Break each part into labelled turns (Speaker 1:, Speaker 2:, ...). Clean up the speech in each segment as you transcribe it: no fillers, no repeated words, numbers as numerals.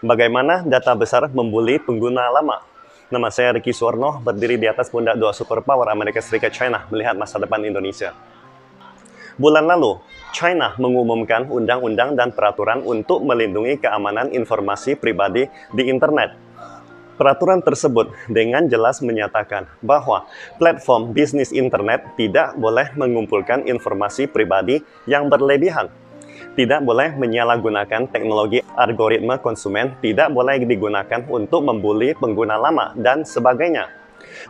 Speaker 1: Bagaimana data besar membuli pengguna lama? Nama saya Ricky Suwarno, berdiri di atas pundak dua superpower Amerika Serikat China melihat masa depan Indonesia. Bulan lalu, China mengumumkan undang-undang dan peraturan untuk melindungi keamanan informasi pribadi di internet. Peraturan tersebut dengan jelas menyatakan bahwa platform bisnis internet tidak boleh mengumpulkan informasi pribadi yang berlebihan, tidak boleh menyalahgunakan teknologi algoritma konsumen, tidak boleh digunakan untuk membuli pengguna lama, dan sebagainya.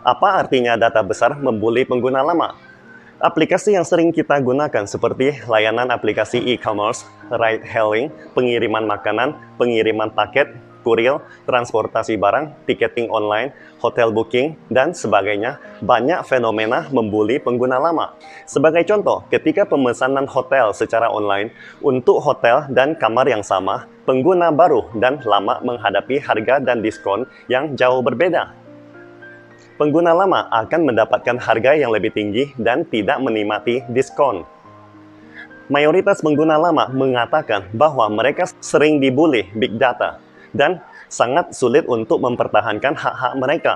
Speaker 1: Apa artinya data besar membuli pengguna lama? Aplikasi yang sering kita gunakan seperti layanan aplikasi e-commerce, ride-hailing, pengiriman makanan, pengiriman paket, kurir, transportasi barang, tiketing online, hotel booking, dan sebagainya, banyak fenomena membuli pengguna lama. Sebagai contoh, ketika pemesanan hotel secara online untuk hotel dan kamar yang sama, pengguna baru dan lama menghadapi harga dan diskon yang jauh berbeda. Pengguna lama akan mendapatkan harga yang lebih tinggi dan tidak menikmati diskon. Mayoritas pengguna lama mengatakan bahwa mereka sering dibuli big data dan sangat sulit untuk mempertahankan hak-hak mereka.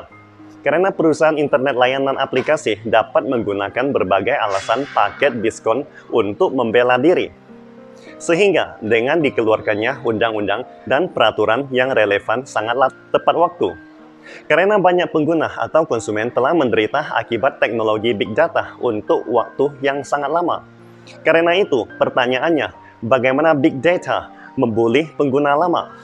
Speaker 1: Karena perusahaan internet layanan aplikasi dapat menggunakan berbagai alasan paket diskon untuk membela diri. Sehingga dengan dikeluarkannya undang-undang dan peraturan yang relevan sangatlah tepat waktu. Karena banyak pengguna atau konsumen telah menderita akibat teknologi big data untuk waktu yang sangat lama. Karena itu, pertanyaannya, bagaimana big data membuli pengguna lama?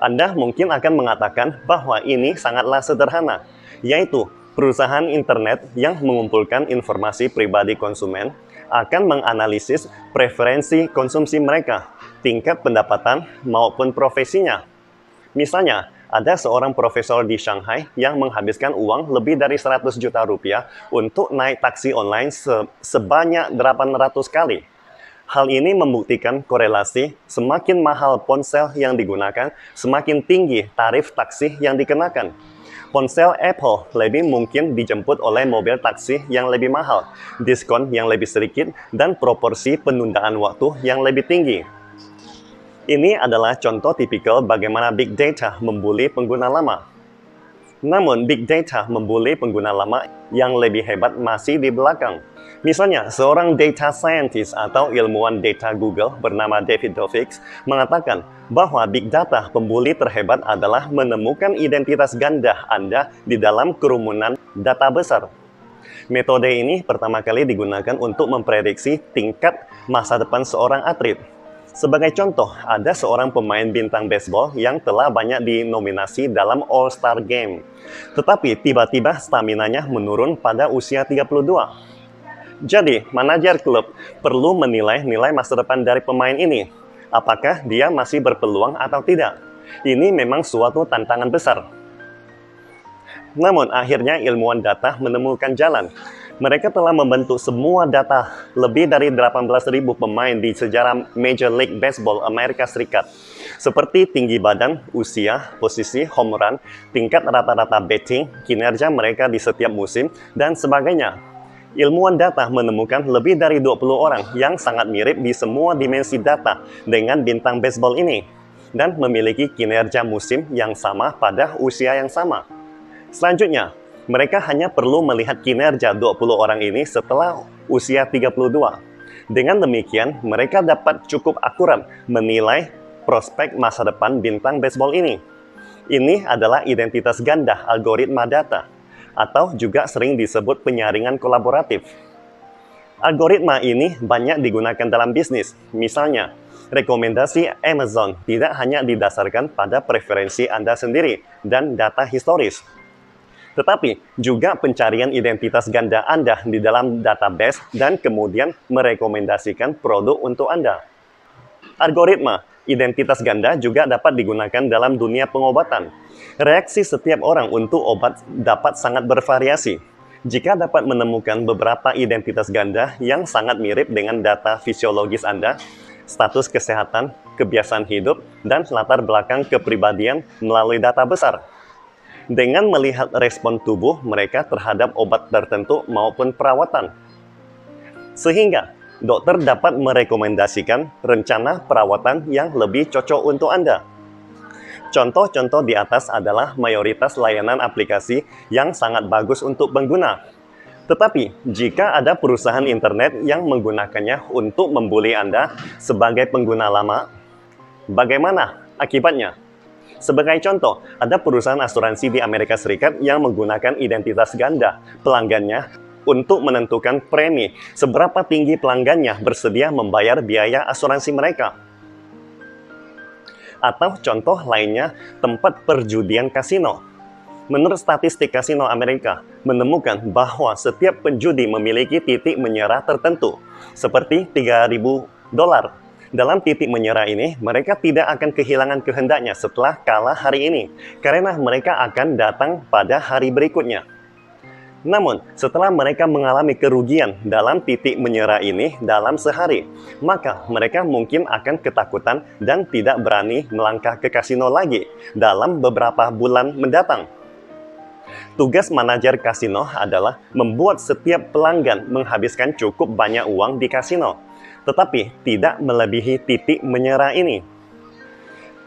Speaker 1: Anda mungkin akan mengatakan bahwa ini sangatlah sederhana, yaitu perusahaan internet yang mengumpulkan informasi pribadi konsumen akan menganalisis preferensi konsumsi mereka, tingkat pendapatan maupun profesinya. Misalnya, ada seorang profesor di Shanghai yang menghabiskan uang lebih dari 100 juta rupiah untuk naik taksi online sebanyak 800 kali. Hal ini membuktikan korelasi semakin mahal ponsel yang digunakan, semakin tinggi tarif taksi yang dikenakan. Ponsel Apple lebih mungkin dijemput oleh mobil taksi yang lebih mahal, diskon yang lebih sedikit, dan proporsi penundaan waktu yang lebih tinggi. Ini adalah contoh tipikal bagaimana big data membuli pengguna lama. Namun, big data membuli pengguna lama yang lebih hebat masih di belakang. Misalnya, seorang data scientist atau ilmuwan data Google bernama David Dovich mengatakan bahwa big data pembuli terhebat adalah menemukan identitas ganda Anda di dalam kerumunan data besar. Metode ini pertama kali digunakan untuk memprediksi tingkat masa depan seorang atlet. Sebagai contoh, ada seorang pemain bintang baseball yang telah banyak dinominasi dalam All-Star Game. Tetapi tiba-tiba staminanya menurun pada usia 32. Jadi, manajer klub perlu menilai nilai masa depan dari pemain ini. Apakah dia masih berpeluang atau tidak? Ini memang suatu tantangan besar. Namun, akhirnya ilmuwan data menemukan jalan. Mereka telah membentuk semua data lebih dari 18.000 pemain di sejarah Major League Baseball Amerika Serikat, seperti tinggi badan, usia, posisi, home run, tingkat rata-rata betting, kinerja mereka di setiap musim, dan sebagainya. Ilmuwan data menemukan lebih dari 20 orang yang sangat mirip di semua dimensi data dengan bintang baseball ini, dan memiliki kinerja musim yang sama pada usia yang sama. Selanjutnya, mereka hanya perlu melihat kinerja 20 orang ini setelah usia 32. Dengan demikian, mereka dapat cukup akurat menilai prospek masa depan bintang baseball ini. Ini adalah identitas ganda algoritma data, atau juga sering disebut penyaringan kolaboratif. Algoritma ini banyak digunakan dalam bisnis. Misalnya, rekomendasi Amazon tidak hanya didasarkan pada preferensi Anda sendiri dan data historis, tetapi juga pencarian identitas ganda Anda di dalam database dan kemudian merekomendasikan produk untuk Anda. Algoritma identitas ganda juga dapat digunakan dalam dunia pengobatan. Reaksi setiap orang untuk obat dapat sangat bervariasi. Jika dapat menemukan beberapa identitas ganda yang sangat mirip dengan data fisiologis Anda, status kesehatan, kebiasaan hidup, dan latar belakang kepribadian melalui data besar. Dengan melihat respon tubuh mereka terhadap obat tertentu maupun perawatan. Sehingga, dokter dapat merekomendasikan rencana perawatan yang lebih cocok untuk Anda. Contoh-contoh di atas adalah mayoritas layanan aplikasi yang sangat bagus untuk pengguna. Tetapi, jika ada perusahaan internet yang menggunakannya untuk membuli Anda sebagai pengguna lama, bagaimana akibatnya? Sebagai contoh, ada perusahaan asuransi di Amerika Serikat yang menggunakan identitas ganda pelanggannya untuk menentukan premi seberapa tinggi pelanggannya bersedia membayar biaya asuransi mereka. Atau contoh lainnya, tempat perjudian kasino. Menurut statistik kasino Amerika, menemukan bahwa setiap penjudi memiliki titik menyerah tertentu, seperti $3.000. Dalam titik menyerah ini, mereka tidak akan kehilangan kehendaknya setelah kalah hari ini, karena mereka akan datang pada hari berikutnya. Namun, setelah mereka mengalami kerugian dalam titik menyerah ini dalam sehari, maka mereka mungkin akan ketakutan dan tidak berani melangkah ke kasino lagi dalam beberapa bulan mendatang. Tugas manajer kasino adalah membuat setiap pelanggan menghabiskan cukup banyak uang di kasino, tetapi tidak melebihi titik menyerah ini.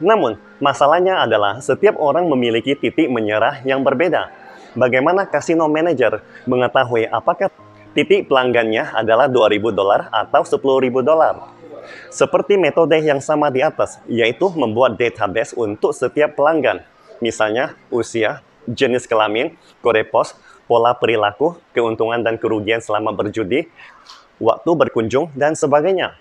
Speaker 1: Namun, masalahnya adalah setiap orang memiliki titik menyerah yang berbeda. Bagaimana kasino manager mengetahui apakah titik pelanggannya adalah $2.000 atau $10.000? Seperti metode yang sama di atas, yaitu membuat database untuk setiap pelanggan. Misalnya, usia, jenis kelamin, kode pos, pola perilaku, keuntungan dan kerugian selama berjudi, waktu berkunjung, dan sebagainya.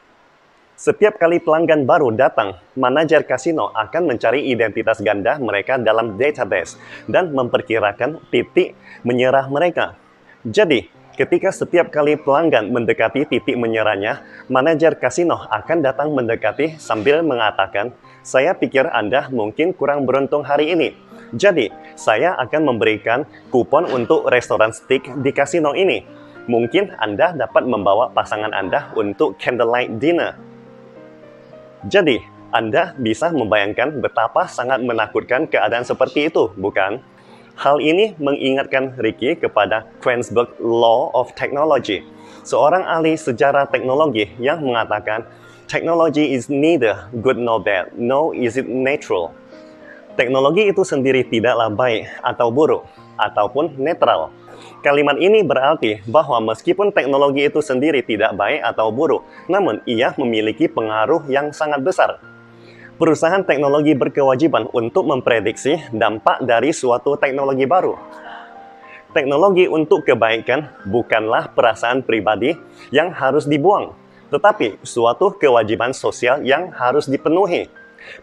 Speaker 1: Setiap kali pelanggan baru datang, manajer kasino akan mencari identitas ganda mereka dalam database dan memperkirakan titik menyerah mereka. Jadi, ketika setiap kali pelanggan mendekati titik menyerahnya, manajer kasino akan datang mendekati sambil mengatakan, "Saya pikir Anda mungkin kurang beruntung hari ini. Jadi, saya akan memberikan kupon untuk restoran steak di kasino ini. Mungkin Anda dapat membawa pasangan Anda untuk candlelight dinner." Jadi, Anda bisa membayangkan betapa sangat menakutkan keadaan seperti itu, bukan? Hal ini mengingatkan Ricky kepada Queensberg Law of Technology, seorang ahli sejarah teknologi yang mengatakan, "Technology is neither good nor bad, nor is it natural." Teknologi itu sendiri tidaklah baik atau buruk, ataupun netral. Kalimat ini berarti bahwa meskipun teknologi itu sendiri tidak baik atau buruk, namun ia memiliki pengaruh yang sangat besar. Perusahaan teknologi berkewajiban untuk memprediksi dampak dari suatu teknologi baru. Teknologi untuk kebaikan bukanlah perasaan pribadi yang harus dibuang, tetapi suatu kewajiban sosial yang harus dipenuhi.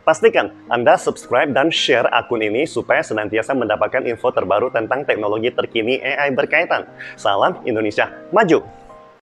Speaker 1: Pastikan Anda subscribe dan share akun ini supaya senantiasa mendapatkan info terbaru tentang teknologi terkini AI berkaitan. Salam Indonesia Maju!